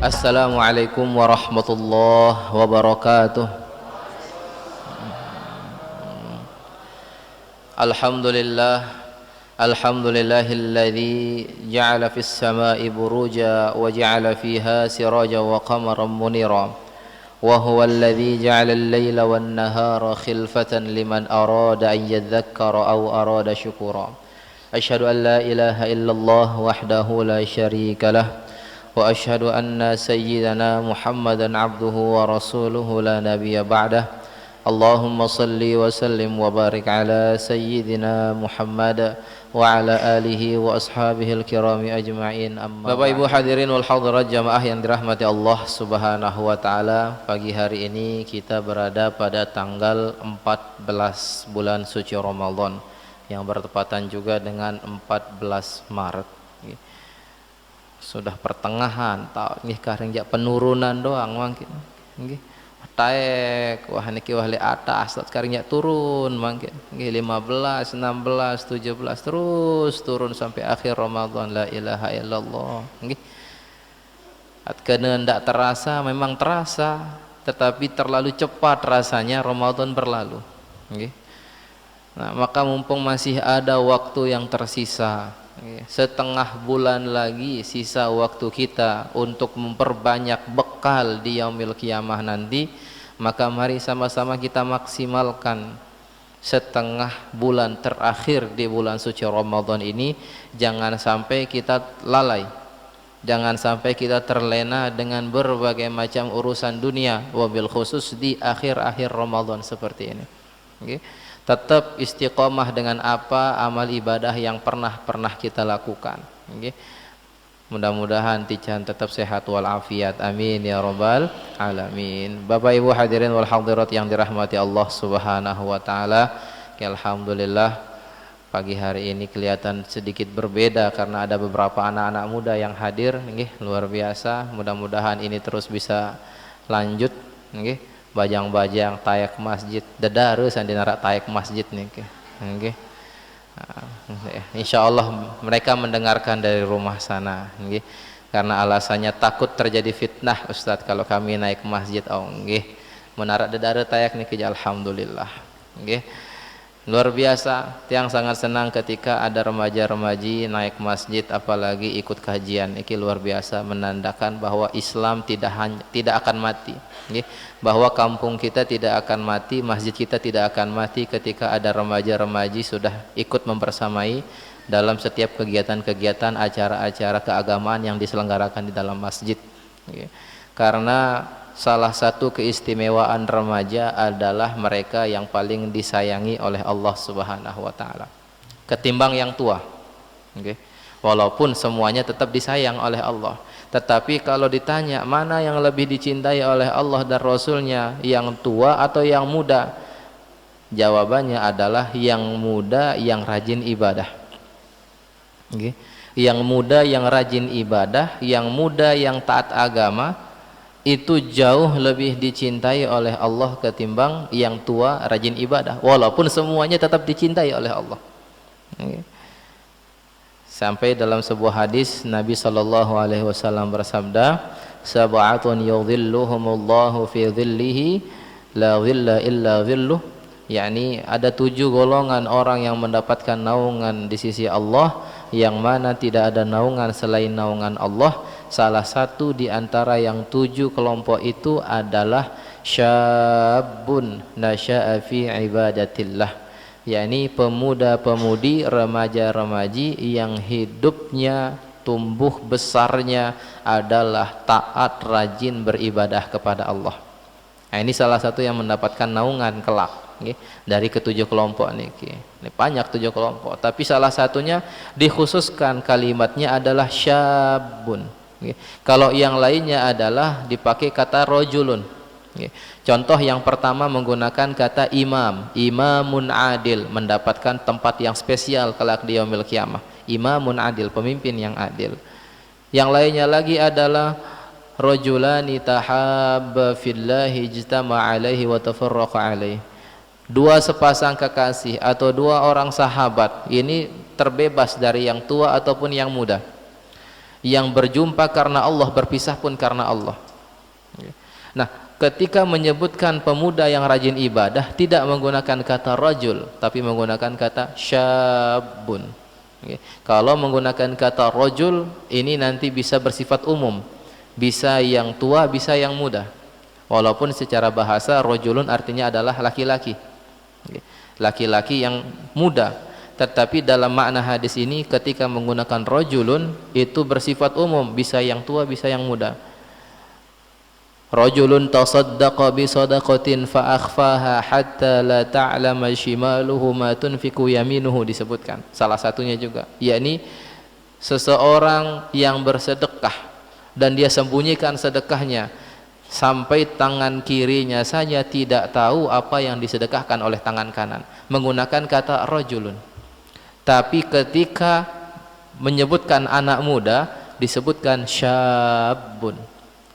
Assalamualaikum warahmatullahi wabarakatuh. Alhamdulillahilladzi ja'ala fis sama'i buruja wa ja'ala fiha siraja wa qamaran munira wa huwa alladzi ja'ala al-laila wan nahara khilfatan liman arada an yadhakkara aw arada syukura. Asyhadu an la ilaha illallah wahdahu la syarika lah wa asyhadu anna sayyidana Muhammadan abduhu wa rasuluhu la nabiyya ba'dah. Allahumma salli wa sallim wa barik ala sayyidina Muhammad wa ala alihi wa ashabihi al-kirami ajma'in. Amma Bapak Ibu hadirin wal hadirat jamaah yang dirahmati Allah Subhanahu wa taala, pagi hari ini kita berada pada tanggal 14 bulan suci Ramadan yang bertepatan juga dengan 14 Maret. Sudah pertengahan tahun nggih kareng penurunan doang mangkin nggih taek wah niki wah li atas sekarang turun mangkin nggih 15 16 17 terus turun sampai akhir Ramadan. La ilaha illallah nggih atkeun ndak terasa memang terasa, tetapi terlalu cepat rasanya Ramadan berlalu nggih. Nah, maka mumpung masih ada waktu yang tersisa, setengah bulan lagi sisa waktu kita untuk memperbanyak bekal di yaumil qiyamah nanti, maka mari sama-sama kita maksimalkan setengah bulan terakhir di bulan suci Ramadan ini. Jangan sampai kita lalai, jangan sampai kita terlena dengan berbagai macam urusan dunia, wabil khusus di akhir-akhir Ramadan seperti ini. Tetap istiqomah dengan apa amal ibadah yang pernah kita lakukan. Mudah-mudahan tijan tetap sehat walafiat, amin ya rabbal alamin. Bapak Ibu hadirin wal hadirat yang dirahmati Allah Subhanahu wa taala, alhamdulillah pagi hari ini kelihatan sedikit berbeda karena ada beberapa anak-anak muda yang hadir. Luar biasa, mudah-mudahan ini terus bisa lanjut. Bajang-bajang tayak masjid dedareus andina tayak masjid nih nggih. Insyaallah mereka mendengarkan dari rumah sana nggih. Karena alasannya takut terjadi fitnah Ustaz kalau kami naik masjid. Oh nggih. Menara dedare tayak niki alhamdulillah nggih. Luar biasa, tiang sangat senang ketika ada remaja-remaji naik masjid apalagi ikut kajian. Ini luar biasa menandakan bahwa Islam tidak akan mati. Bahwa kampung kita tidak akan mati, masjid kita tidak akan mati ketika ada remaja-remaji sudah ikut mempersamai dalam setiap kegiatan-kegiatan acara-acara keagamaan yang diselenggarakan di dalam masjid. Karena salah satu keistimewaan remaja adalah mereka yang paling disayangi oleh Allah Subhanahu wa taala ketimbang yang tua. Walaupun semuanya tetap disayang oleh Allah, tetapi kalau ditanya mana yang lebih dicintai oleh Allah dan Rasulnya, yang tua atau yang muda, jawabannya adalah yang muda yang rajin ibadah. Yang muda yang rajin ibadah, yang muda yang taat agama, itu jauh lebih dicintai oleh Allah ketimbang yang tua rajin ibadah, walaupun semuanya tetap dicintai oleh Allah. Sampai dalam sebuah hadis Nabi SAW bersabda, sab'atun yudhilluhumullahu fi dhillihi la dhilla illa dhilluh, yakni ada 7 golongan orang yang mendapatkan naungan di sisi Allah, yang mana tidak ada naungan selain naungan Allah. Salah satu di antara yang 7 kelompok itu adalah syabun nasya'a fi ibadatillah, yakni pemuda-pemudi, remaja-remaji yang hidupnya tumbuh besarnya adalah taat, rajin beribadah kepada Allah. Nah, ini salah satu yang mendapatkan naungan kelak dari ke-7 kelompok niki. Ini banyak 7 kelompok, tapi salah satunya dikhususkan kalimatnya adalah syabun. Kalau yang lainnya adalah dipakai kata rojulun. Contoh yang pertama menggunakan kata imam, imamun adil, mendapatkan tempat yang spesial kelak di yaumil qiyamah. Imamun adil, pemimpin yang adil. Yang lainnya lagi adalah rajulani tahabba fillahi ijtama alaihi wa tafarraqa alaihi. dua sepasang kekasih atau dua orang sahabat ini terbebas dari yang tua ataupun yang muda, yang berjumpa karena Allah, berpisah pun karena Allah. Nah, ketika menyebutkan pemuda yang rajin ibadah tidak menggunakan kata rajul tapi menggunakan kata syabun. Kalau menggunakan kata rajul ini nanti bisa bersifat umum, bisa yang tua bisa yang muda, walaupun secara bahasa rajulun artinya adalah laki-laki, laki-laki yang muda, tetapi dalam makna hadis ini ketika menggunakan rajulun itu bersifat umum, bisa yang tua bisa yang muda. Rajulun tasaddaqa bi sadaqatin fa akhfaha hatta la ta'lama shimaluhu ma tunfiqu yaminuhu, disebutkan salah satunya juga, yakni seseorang yang bersedekah dan dia sembunyikan sedekahnya sampai tangan kirinya saja tidak tahu apa yang disedekahkan oleh tangan kanan, menggunakan kata rajulun. Tapi ketika menyebutkan anak muda disebutkan syabun,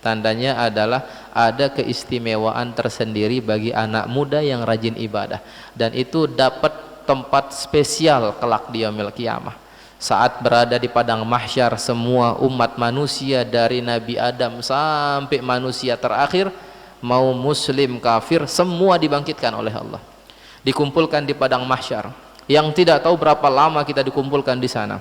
tandanya adalah ada keistimewaan tersendiri bagi anak muda yang rajin ibadah, dan itu dapat tempat spesial kelak di yaumil qiyamah. Saat berada di padang mahsyar, semua umat manusia dari Nabi Adam sampai manusia terakhir, mau muslim kafir, semua dibangkitkan oleh Allah, dikumpulkan di padang mahsyar yang tidak tahu berapa lama kita dikumpulkan di sana,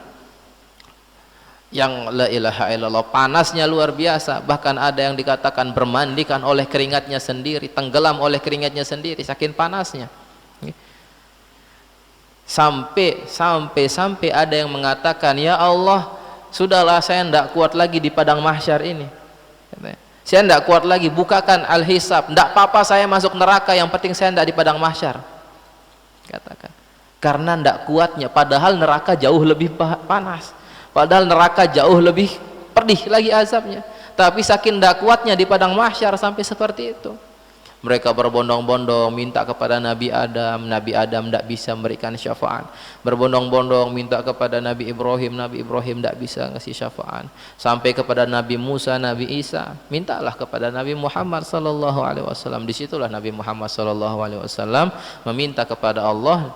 yang la ilaha illallah, panasnya luar biasa, bahkan ada yang dikatakan bermandikan oleh keringatnya sendiri, tenggelam oleh keringatnya sendiri saking panasnya. Sampai ada yang mengatakan, ya Allah, sudahlah saya tidak kuat lagi di padang mahsyar ini, saya tidak kuat lagi, bukakan al-hisab, tidak apa-apa saya masuk neraka, yang penting saya tidak di padang mahsyar, katakan. Karena tidak kuatnya, padahal neraka jauh lebih panas, padahal neraka jauh lebih pedih lagi azabnya, tapi saking tidak kuatnya di padang mahsyar sampai seperti itu. Mereka berbondong-bondong minta kepada Nabi Adam tidak bisa memberikan syafaat, berbondong-bondong minta kepada Nabi Ibrahim tidak bisa ngasih syafaat, sampai kepada Nabi Musa, Nabi Isa, mintalah kepada Nabi Muhammad sallallahu alaihi wasallam. Disitulah Nabi Muhammad sallallahu alaihi wasallam meminta kepada Allah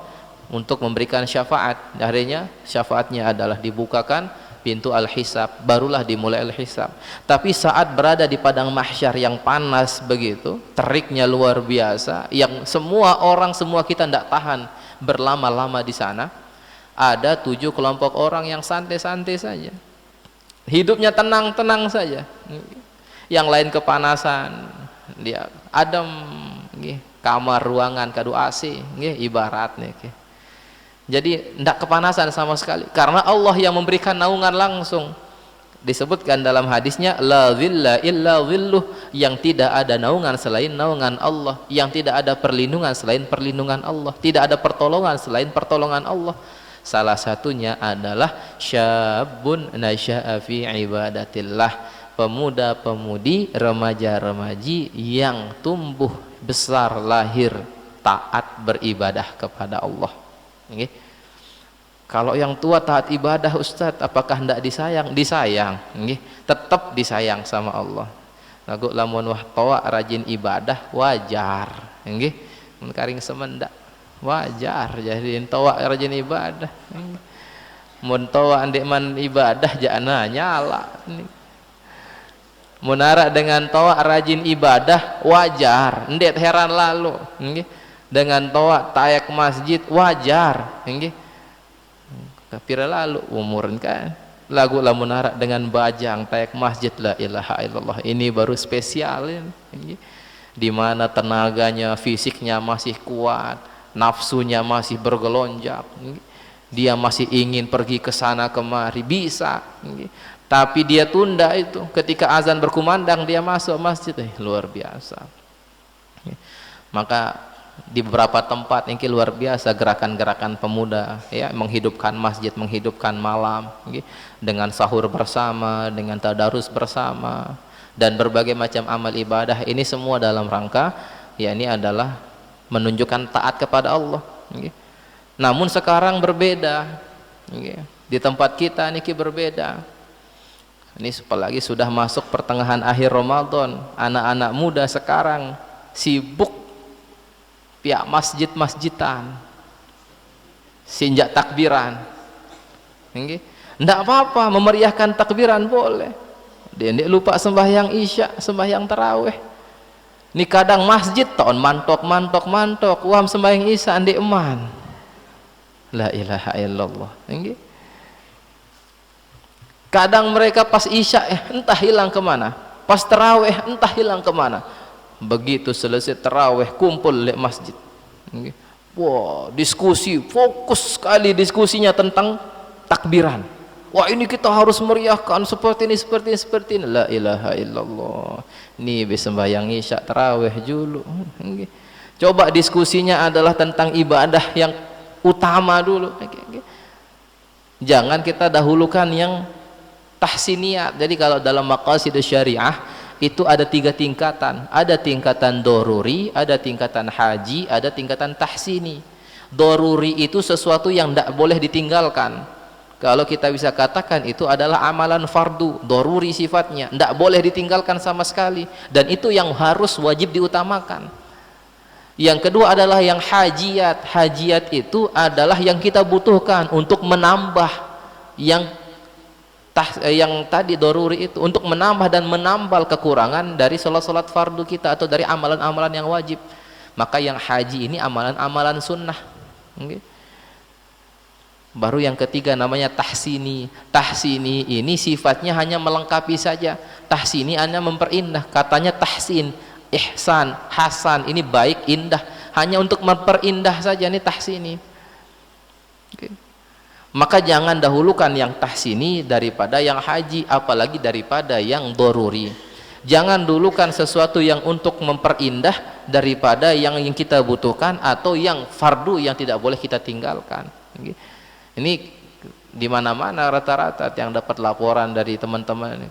untuk memberikan syafaat. Akhirnya syafaatnya adalah dibukakan pintu al-hisab, barulah dimulai al-hisab. Tapi saat berada di padang mahsyar yang panas begitu, teriknya luar biasa, yang semua kita tidak tahan berlama-lama di sana, ada 7 kelompok orang yang santai-santai saja, hidupnya tenang-tenang saja. Yang lain kepanasan, dia adem, kamar ruangan kadu AC, ibaratnya. Jadi tidak kepanasan sama sekali, karena Allah yang memberikan naungan langsung. Disebutkan dalam hadisnya, la zilla illa zilluh, yang tidak ada naungan selain naungan Allah, yang tidak ada perlindungan selain perlindungan Allah, tidak ada pertolongan selain pertolongan Allah. Salah satunya adalah syabun nasya'a fi ibadatillah, pemuda-pemudi, remaja-remaji yang tumbuh besar lahir taat beribadah kepada Allah. Kalau yang tua taat ibadah, Ustadz, apakah hendak disayang? Disayang, tetap disayang sama Allah. Lagu lamun wah toa rajin ibadah wajar, karing semendak wajar jadi toa rajin ibadah. Mun toa andek man ibadah jana nyala. Munara dengan toa rajin ibadah wajar, ndet heran lalu. Dengan toa tayak masjid wajar, kafir lalu umur kan. Lagu lamunara dengan bajang tayak masjid, la ilaha illallah, ini baru spesial ini. Di mana tenaganya, fisiknya masih kuat, nafsunya masih bergelonjak, dia masih ingin pergi ke sana kemari, bisa, tapi dia tunda itu. Ketika azan berkumandang dia masuk masjid, luar biasa. Maka di beberapa tempat ini luar biasa gerakan-gerakan pemuda, ya, menghidupkan masjid, menghidupkan malam, dengan sahur bersama, dengan tadarus bersama, dan berbagai macam amal ibadah. Ini semua dalam rangka, ya, ini adalah menunjukkan taat kepada Allah. Namun sekarang berbeda, di tempat kita ini berbeda. Ini apalagi sudah masuk pertengahan akhir Ramadan, anak-anak muda sekarang sibuk pihak masjid-masjidan sinjak takbiran. Nggih. Ndak apa-apa memeriahkan takbiran boleh. Dia lupa sembahyang isya, sembahyang tarawih. Ni kadang masjid tahun mantok, wah sembahyang isya ndek eman. La ilaha illallah. Nggih. Kadang mereka pas isya entah hilang kemana, pas tarawih entah hilang kemana. Begitu selesai tarawih kumpul di masjid. Nggih. Wah, diskusi, fokus sekali diskusinya tentang takbiran. Wah, ini kita harus meriahkan seperti ini. La ilaha illallah. Ini sembahyang isya tarawih dulu. Coba diskusinya adalah tentang ibadah yang utama dulu. Jangan kita dahulukan yang tahsiniyat. Jadi kalau dalam maqasid syariah itu ada 3 tingkatan. Ada tingkatan doruri, ada tingkatan haji, ada tingkatan tahsini. Doruri itu sesuatu yang tidak boleh ditinggalkan. Kalau kita bisa katakan itu adalah amalan fardu, doruri sifatnya, tidak boleh ditinggalkan sama sekali, dan itu yang harus wajib diutamakan. Yang kedua adalah yang hajiat. Hajiat itu adalah yang kita butuhkan untuk menambah yang tadi doruri itu, untuk menambah dan menambal kekurangan dari sholat-sholat fardu kita atau dari amalan-amalan yang wajib. Maka yang haji ini amalan-amalan sunnah. Baru yang ketiga namanya tahsini. Tahsini ini sifatnya hanya melengkapi saja. Tahsini hanya memperindah. Katanya tahsin, ihsan, hasan, ini baik, indah, hanya untuk memperindah saja. Ini tahsini. Maka jangan dahulukan yang tahsini daripada yang haji, apalagi daripada yang doruri. Jangan dulukan sesuatu yang untuk memperindah daripada yang kita butuhkan, atau yang fardu yang tidak boleh kita tinggalkan. Ini di mana-mana rata-rata yang dapat laporan dari teman-teman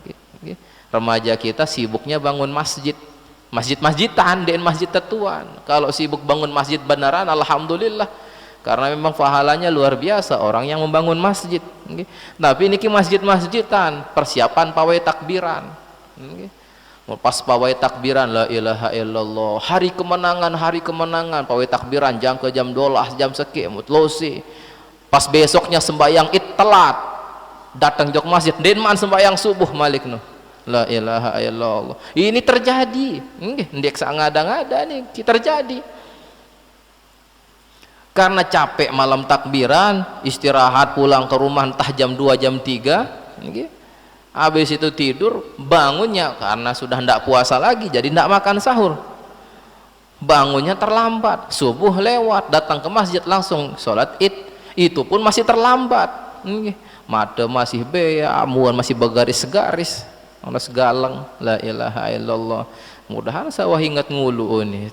remaja kita sibuknya bangun masjid, masjid-masjidan dan masjid tetuan. Kalau sibuk bangun masjid beneran, alhamdulillah, karena memang pahalanya luar biasa orang yang membangun masjid. Tapi ini masjid-masjidan persiapan pawai takbiran. Pas pawai takbiran, la ilaha illallah, hari kemenangan, pawai takbiran jam ke jam 12, jam sekian mutlose. Pas besoknya sembahyang id telat, datang jok masjid denman sembahyang subuh malik no. La ilaha illallah. Ini terjadi. Ndek ngada-ngada nih terjadi. Karena capek malam takbiran, istirahat pulang ke rumah entah jam 2 jam 3, habis itu tidur, bangunnya karena sudah ndak puasa lagi jadi ndak makan sahur, bangunnya terlambat, subuh lewat, datang ke masjid langsung sholat id, itu pun masih terlambat. Mata masih beya, amuan masih bergaris-garis, onas galang. La ilaha illallah. Mudahan sawah ingat ngulu ini.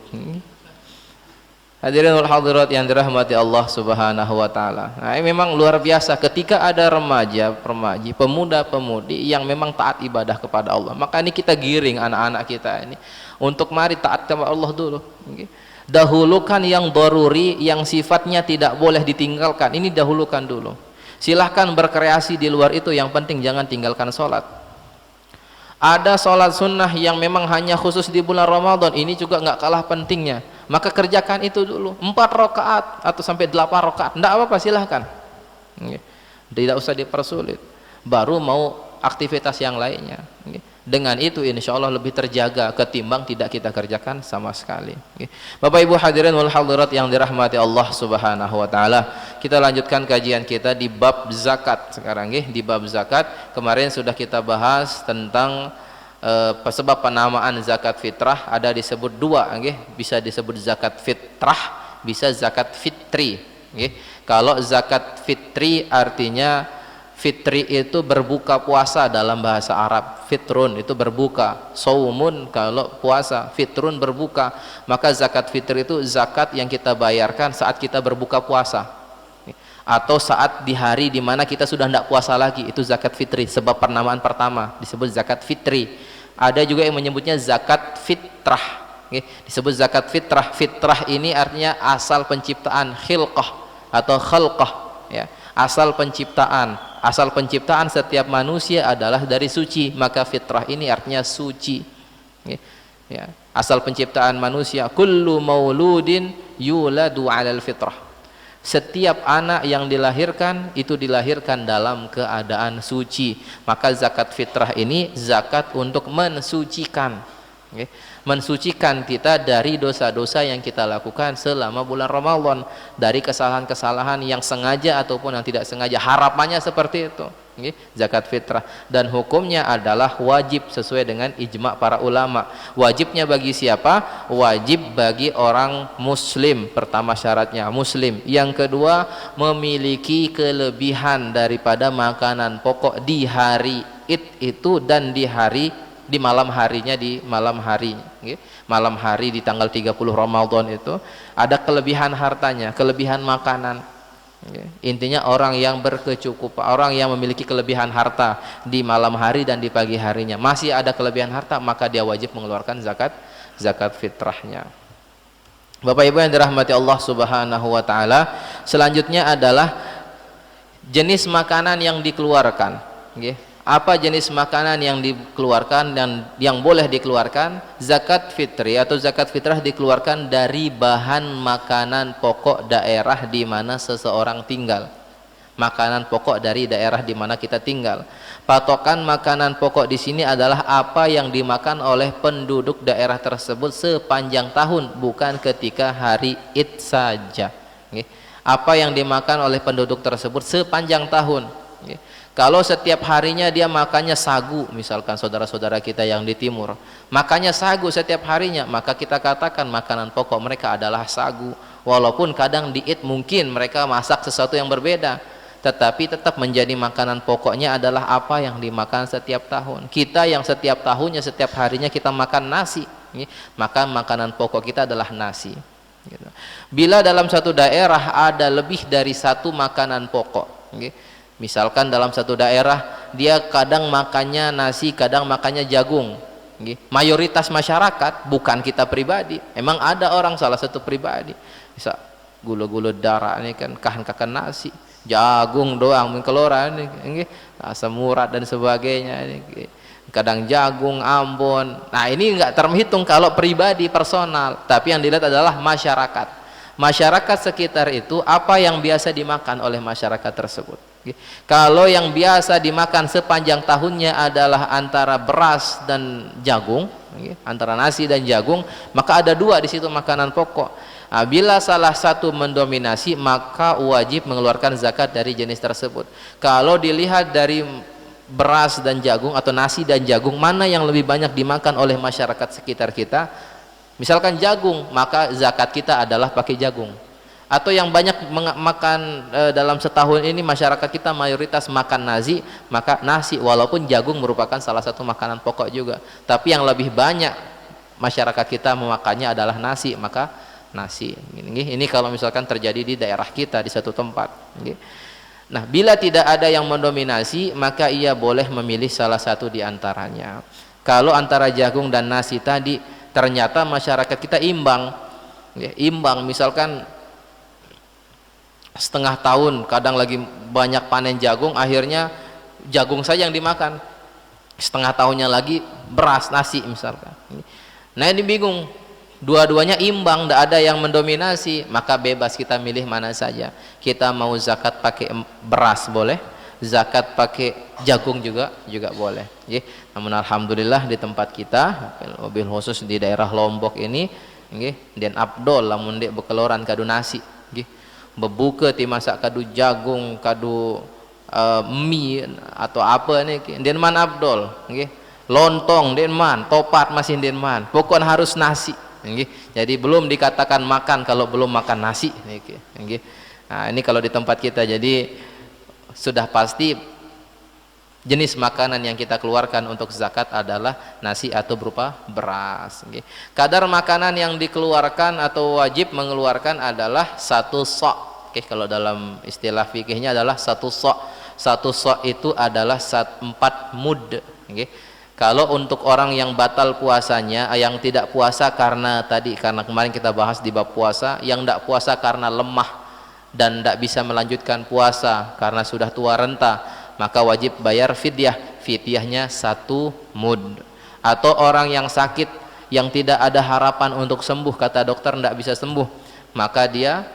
Hadirin wal hadirat yang dirahmati Allah Subhanahu wa taala. Nah, ini memang luar biasa ketika ada remaja, remaji, pemuda-pemudi yang memang taat ibadah kepada Allah. Maka ini kita giring anak-anak kita ini untuk mari taat kepada Allah dulu. Dahulukan yang daruri, yang sifatnya tidak boleh ditinggalkan, ini dahulukan dulu. Silahkan berkreasi di luar itu, yang penting jangan tinggalkan sholat. Ada sholat sunnah yang memang hanya khusus di bulan Ramadan, ini juga nggak kalah pentingnya, maka kerjakan itu dulu, 4 rakaat atau sampai 8 rakaat, tidak apa-apa, silahkan, tidak usah dipersulit. Baru mau aktivitas yang lainnya, dengan itu insya Allah lebih terjaga ketimbang tidak kita kerjakan sama sekali. Bapak Ibu hadirin wal hadirat yang dirahmati Allah Subhanahu wa taala, kita lanjutkan kajian kita di bab zakat sekarang. Di bab zakat kemarin sudah kita bahas tentang sebab penamaan zakat fitrah. Ada disebut 2, bisa disebut zakat fitrah, bisa zakat fitri. Kalau zakat fitri artinya, fitri itu berbuka puasa dalam bahasa Arab. Fitrun itu berbuka, saumun kalau puasa, fitrun berbuka. Maka zakat fitri itu zakat yang kita bayarkan saat kita berbuka puasa, atau saat di hari dimana kita sudah tidak puasa lagi, itu zakat fitri. Sebab penamaan pertama disebut zakat fitri. Ada juga yang menyebutnya zakat fitrah, disebut zakat fitrah. Fitrah ini artinya asal penciptaan, khilqah atau khalqah, ya, asal penciptaan. Asal penciptaan setiap manusia adalah dari suci, maka fitrah ini artinya suci. Ya. Asal penciptaan manusia, kullu mauludin yuladu 'alal fitrah. Setiap anak yang dilahirkan itu dilahirkan dalam keadaan suci. Maka zakat fitrah ini zakat untuk mensucikan, okay? Mensucikan kita dari dosa-dosa yang kita lakukan selama bulan Ramadan, dari kesalahan-kesalahan yang sengaja ataupun yang tidak sengaja. Harapannya seperti itu, okay? Zakat fitrah, dan hukumnya adalah wajib sesuai dengan ijma' para ulama. Wajibnya bagi siapa? Wajib bagi orang muslim. Pertama syaratnya muslim. Yang kedua, memiliki kelebihan daripada makanan pokok di hari Id itu dan di malam harinya, di malam hari, okay? Malam hari di tanggal 30 Ramadan itu ada kelebihan hartanya, kelebihan makanan, okay? Intinya orang yang berkecukupan, orang yang memiliki kelebihan harta di malam hari dan di pagi harinya masih ada kelebihan harta, maka dia wajib mengeluarkan zakat fitrahnya. Bapak Ibu yang dirahmati Allah Subhanahu wa taala, selanjutnya adalah jenis makanan yang dikeluarkan, okay? Apa jenis makanan yang dikeluarkan dan yang boleh dikeluarkan? Zakat fitri atau zakat fitrah dikeluarkan dari bahan makanan pokok daerah di mana seseorang tinggal. Makanan pokok dari daerah di mana kita tinggal. Patokan makanan pokok di sini adalah apa yang dimakan oleh penduduk daerah tersebut sepanjang tahun, bukan ketika hari Id saja. Apa yang dimakan oleh penduduk tersebut sepanjang tahun. Kalau setiap harinya dia makannya sagu, misalkan saudara-saudara kita yang di timur makannya sagu setiap harinya, maka kita katakan makanan pokok mereka adalah sagu. Walaupun kadang di Id mungkin mereka masak sesuatu yang berbeda, tetapi tetap menjadi makanan pokoknya adalah apa yang dimakan setiap tahun. Kita yang setiap tahunnya, setiap harinya kita makan nasi, maka makanan pokok kita adalah nasi. Bila dalam satu daerah ada lebih dari satu makanan pokok, misalkan dalam satu daerah dia kadang makannya nasi, kadang makannya jagung, mayoritas masyarakat, bukan kita pribadi, emang ada orang salah satu pribadi bisa gula-gula darah ini kan kahan nasi, jagung doang mengkeluaran ini, asam urat dan sebagainya ini, kadang jagung Ambon. Nah ini enggak terhitung kalau pribadi personal, tapi yang dilihat adalah masyarakat sekitar itu, apa yang biasa dimakan oleh masyarakat tersebut. Kalau yang biasa dimakan sepanjang tahunnya adalah antara beras dan jagung, antara nasi dan jagung, maka ada dua di situ makanan pokok. Bila salah satu mendominasi, maka wajib mengeluarkan zakat dari jenis tersebut. Kalau dilihat dari beras dan jagung atau nasi dan jagung, mana yang lebih banyak dimakan oleh masyarakat sekitar kita, misalkan jagung, maka zakat kita adalah pakai jagung. Atau yang banyak makan dalam setahun ini masyarakat kita mayoritas makan nasi, maka nasi, walaupun jagung merupakan salah satu makanan pokok juga, tapi yang lebih banyak masyarakat kita memakannya adalah nasi, maka nasi. Ini kalau misalkan terjadi di daerah kita di satu tempat. Nah, bila tidak ada yang mendominasi, maka ia boleh memilih salah satu di antaranya. Kalau antara jagung dan nasi tadi ternyata masyarakat kita imbang, misalkan setengah tahun kadang lagi banyak panen jagung, akhirnya jagung saja yang dimakan, setengah tahunnya lagi beras nasi misalkan. Nah ini bingung, dua-duanya imbang, tidak ada yang mendominasi, maka bebas kita milih mana saja. Kita mau zakat pakai beras boleh, zakat pakai jagung juga boleh. Namun alhamdulillah di tempat kita, mobil khusus di daerah Lombok ini, dan abdol lamun dek bekeloran kadu nasi, bebuka ti masak kadu jagung, kadu mie atau apa nih, dan man abdol, lontong dan man, topat masih dan man, pokoknya harus nasi. Jadi belum dikatakan makan kalau belum makan nasi. Nah, ini kalau di tempat kita, jadi sudah pasti jenis makanan yang kita keluarkan untuk zakat adalah nasi atau berupa beras. Kadar makanan yang dikeluarkan atau wajib mengeluarkan adalah satu sok. Kalau dalam istilah fikihnya adalah satu sok. Satu sok itu adalah 4 mud. Kalau untuk orang yang batal puasanya, yang tidak puasa karena kemarin kita bahas di bab puasa, yang tidak puasa karena lemah dan tidak bisa melanjutkan puasa karena sudah tua renta, maka wajib bayar fidyah. Fidyahnya 1 mud. Atau orang yang sakit yang tidak ada harapan untuk sembuh, kata dokter tidak bisa sembuh, maka dia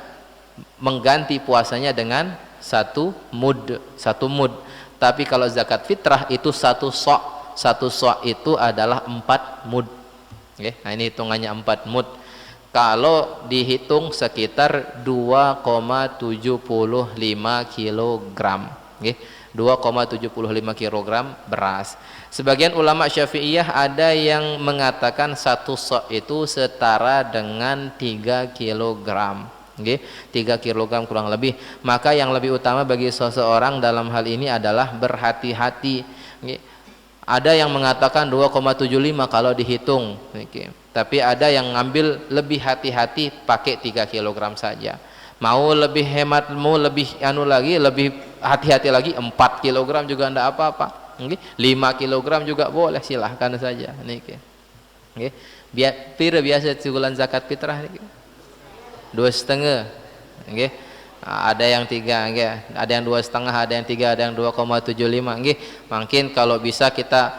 mengganti puasanya dengan satu mud. Tapi kalau zakat fitrah itu satu sok itu adalah 4 mud. Nah ini hitungannya 4 mud. Kalau dihitung sekitar 2,75 kilogram. 2,75 kilogram beras. Sebagian ulama Syafi'iyah ada yang mengatakan satu sok itu setara dengan 3 kilogram. 3 kilogram kurang lebih. Maka yang lebih utama bagi seseorang dalam hal ini adalah berhati-hati. Ada yang mengatakan 2,75 kalau dihitung. Tapi ada yang ngambil lebih hati-hati pakai 3 kilogram saja. Mau lebih hemat, mau lebih lebih hati-hati lagi 4 kilogram juga tidak apa-apa. 5 kilogram juga boleh, silahkan saja. Biasa bulan zakat fitrah 2,5, ada yang 3, ada yang 2,5, ada yang 3, ada yang 2,75. Mungkin kalau bisa kita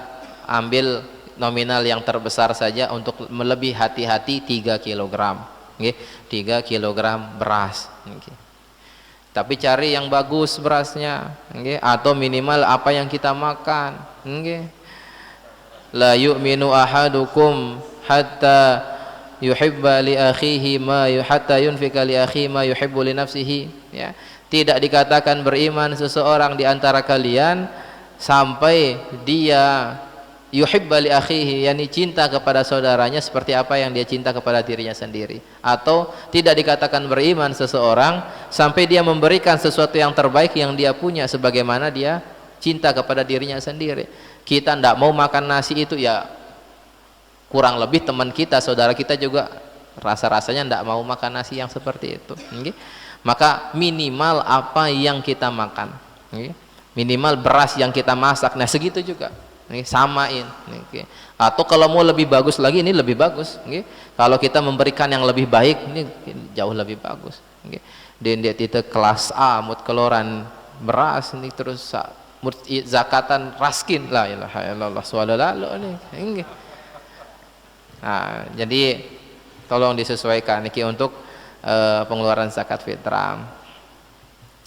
ambil nominal yang terbesar saja untuk lebih hati-hati 3 kilogram. 3 kilogram beras. Tapi cari yang bagus berasnya, atau minimal apa yang kita makan. La yu'minu ahadukum hatta yuhibba li akhihi ma hatta yunfika li akhihi ma yuhibbu li nafsihi. Tidak dikatakan beriman seseorang di antara kalian sampai dia yuhibba li akhihi, yakni cinta kepada saudaranya seperti apa yang dia cinta kepada dirinya sendiri. Atau tidak dikatakan beriman seseorang sampai dia memberikan sesuatu yang terbaik yang dia punya sebagaimana dia cinta kepada dirinya sendiri. Kita tidak mau makan nasi itu, ya kurang lebih teman kita, saudara kita juga rasa-rasanya tidak mau makan nasi yang seperti itu. Maka minimal apa yang kita makan, minimal beras yang kita masak, nah segitu juga, samain. Atau kalau mau lebih bagus lagi, ini lebih bagus. Kalau kita memberikan yang lebih baik, ini jauh lebih bagus. Dan dia itu kelas A, mutkeloran beras ini terus zakatan raskin, la ilaha illallah swallalalu ini. Nah, jadi tolong disesuaikan untuk pengeluaran zakat fitrah.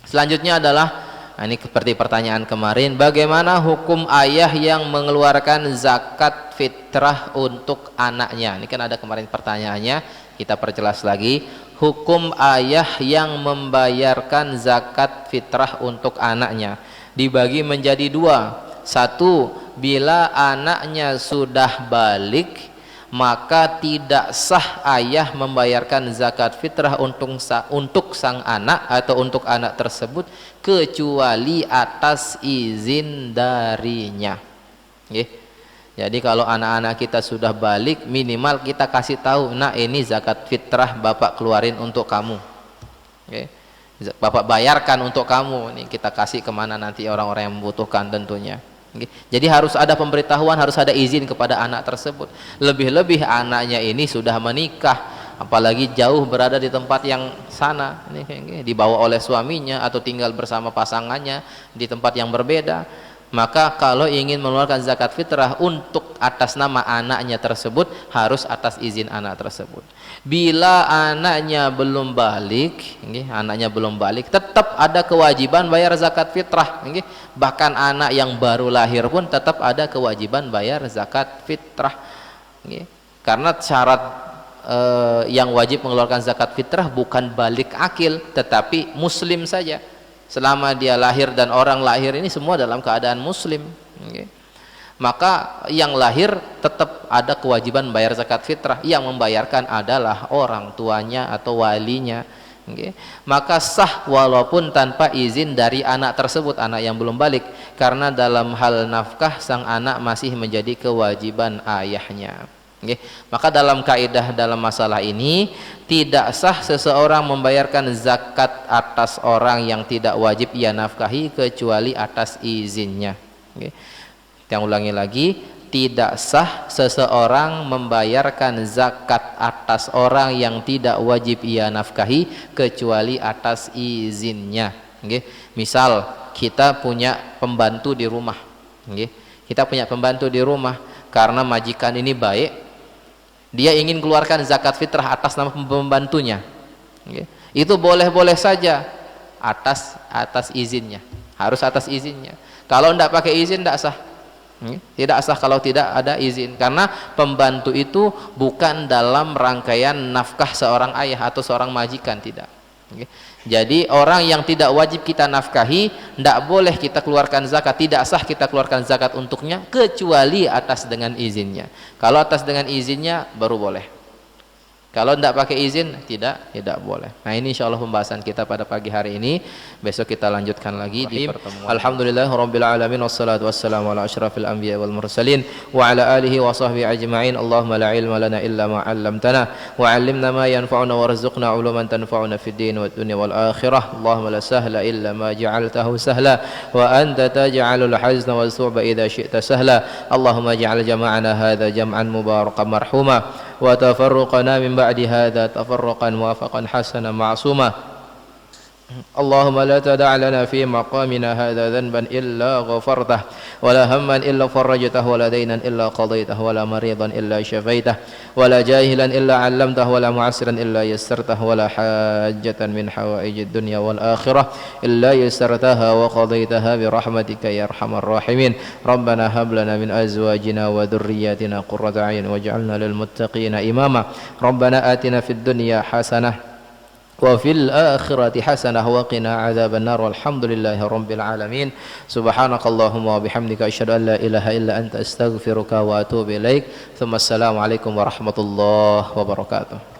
Selanjutnya adalah, ini seperti pertanyaan kemarin, bagaimana hukum ayah yang mengeluarkan zakat fitrah untuk anaknya? Ini kan ada kemarin pertanyaannya, kita perjelas lagi. Hukum ayah yang membayarkan zakat fitrah untuk anaknya dibagi menjadi 2. 1, bila anaknya sudah balik, maka tidak sah ayah membayarkan zakat fitrah untuk sang anak atau untuk anak tersebut kecuali atas izin darinya. Jadi kalau anak-anak kita sudah balik, minimal kita kasih tahu, nah ini zakat fitrah bapak keluarin untuk kamu, bapak bayarkan untuk kamu, ini kita kasih kemana nanti orang-orang yang membutuhkan tentunya. Jadi harus ada pemberitahuan, harus ada izin kepada anak tersebut. Lebih-lebih anaknya ini sudah menikah, apalagi jauh berada di tempat yang sana, dibawa oleh suaminya atau tinggal bersama pasangannya di tempat yang berbeda. Maka kalau ingin mengeluarkan zakat fitrah untuk atas nama anaknya tersebut, harus atas izin anak tersebut. Bila anaknya belum balik, tetap ada kewajiban bayar zakat fitrah. Bahkan anak yang baru lahir pun tetap ada kewajiban bayar zakat fitrah. Karena syarat yang wajib mengeluarkan zakat fitrah bukan balik akil, tetapi muslim saja. Selama dia lahir, dan orang lahir ini semua dalam keadaan muslim, maka yang lahir tetap ada kewajiban bayar zakat fitrah. Yang membayarkan adalah orang tuanya atau walinya. Maka sah walaupun tanpa izin dari anak tersebut, anak yang belum balik, karena dalam hal nafkah sang anak masih menjadi kewajiban ayahnya. Maka dalam kaidah dalam masalah ini, tidak sah seseorang membayarkan zakat atas orang yang tidak wajib ia nafkahi kecuali atas izinnya. Kita ulangi lagi, tidak sah seseorang membayarkan zakat atas orang yang tidak wajib ia nafkahi kecuali atas izinnya. Misal kita punya pembantu di rumah, karena majikan ini baik, dia ingin keluarkan zakat fitrah atas nama pembantunya. Oke. Itu boleh-boleh saja atas izinnya, harus atas izinnya. Kalau tidak pakai izin tidak sah. Tidak sah kalau tidak ada izin, karena pembantu itu bukan dalam rangkaian nafkah seorang ayah atau seorang majikan, tidak. Jadi orang yang tidak wajib kita nafkahi, tidak boleh kita keluarkan zakat, tidak sah kita keluarkan zakat untuknya kecuali atas dengan izinnya. Kalau atas dengan izinnya baru boleh. Kalau tidak pakai izin tidak boleh. Nah, ini insyaallah pembahasan kita pada pagi hari ini. Besok kita lanjutkan lagi di pertemuan. Alhamdulillahirabbil alamin wassalatu wassalamu ala asyrafil anbiya wal mursalin wa ala alihi wa sahbihi ajma'in. Allahumma la ilma lana illa ma 'allamtana wa 'allimna ma yanfa'una warzuqna 'uluman tanfa'una fid din wad dunya wal akhirah. Allahumma la sahla illa ma ja'altahu sahla wa anta taj'alul hazna was su'ba idza syi'ta sahla. Allahumma ij'al jama'ana hadza jam'an mubarakan marhuma wa tafarruqana min ba'di hadza tafarruqan muwafaqan hasanan ma'suma. Allahumma la tada' lana fi maqamina hadza dhanban illa ghafartah wa la hamman illa farajtah wa la daynan illa qadaytah wa la maridan illa shafaitah wa la jahilan illa 'allamtah wa la mu'assiran illa yassartah wa la hajatan min hawaijid dunya wal akhirah illa yassartaha wa qadaytaha bi rahmatika ya arhamar rahimin. Rabbana hab lana min azwajina wa dhurriyyatina qurrata a'yun waj'alna lil muttaqina imama. Rabbana atina fid dunya hasanah wa fil akhirati hasanah wa qina adzaban nar. Walhamdulillahi rabbil alamin. Subhanakallahumma wa bihamdika asyhadu an la ilaha illa anta astaghfiruka wa atubu ilaik. Assalamu alaikum warahmatullahi wabarakatuh.